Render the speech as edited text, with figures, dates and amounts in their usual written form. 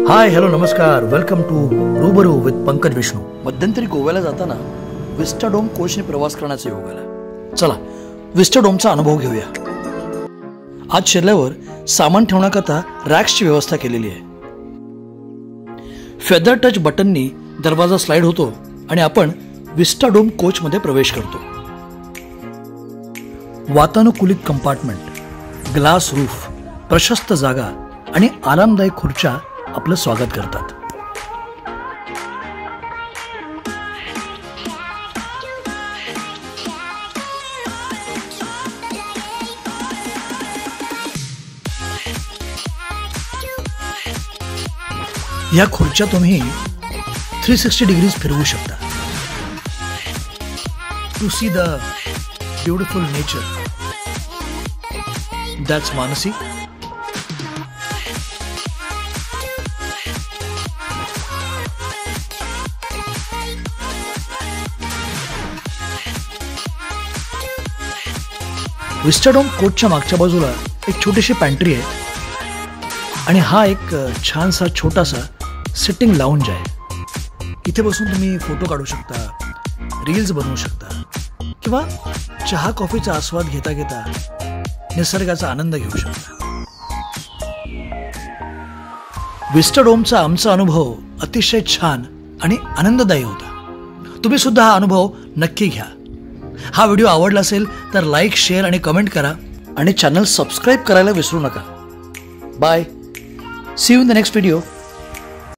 Hi hello नमस्कार, welcome to रूबरू with Pankaj Vishnu. मध्यंतरी गोव्याला जाताना विस्टाडोम कोचने प्रवास करण्याचा योग आला. चला विस्टाडोमचा अनुभव घेऊया. आज शिरल्यावर सामान ठेवण्याकरता रॅक्सची व्यवस्था केलेली आहे. फेदर टच बटननी दरवाजा स्लाइड होतो आणि आपण विस्टाडोम कोचमध्ये प्रवेश करतो. वातानुकूलित कंपार्टमेंट, ग्लास रूफ, प्रशस्त जागा आणि आरामदायक खुर्च्या आपलं स्वागत करतात. या खुर्च्या तुम्ही 360 डिग्रीज फिरवू शकता. To see the beautiful nature. That's Mansi. Vistadome कोचच्या मागच्या बाजूला एक छोटीशी पॅन्ट्री आहे आणि हा एक छानसा छोटासा सिटिंग लाऊंज आहे. इथे बसून तुम्ही फोटो काढू शकता, रील्स बनवू शकता किंवा चहा कॉफीचा आस्वाद घेता घेता निसर्गाचा आनंद घेऊ शकता. विस्टाडोमचा आमचा अनुभव अतिशय छान आणि आनंददायी होता. तुम्ही सुद्धा हा अनुभव नक्की घ्या. हा व्हिडिओ आवडला असेल तर लाईक, शेअर आणि कमेंट करा आणि चॅनल सबस्क्राईब करायला विसरू नका. Bye. See you in the next video.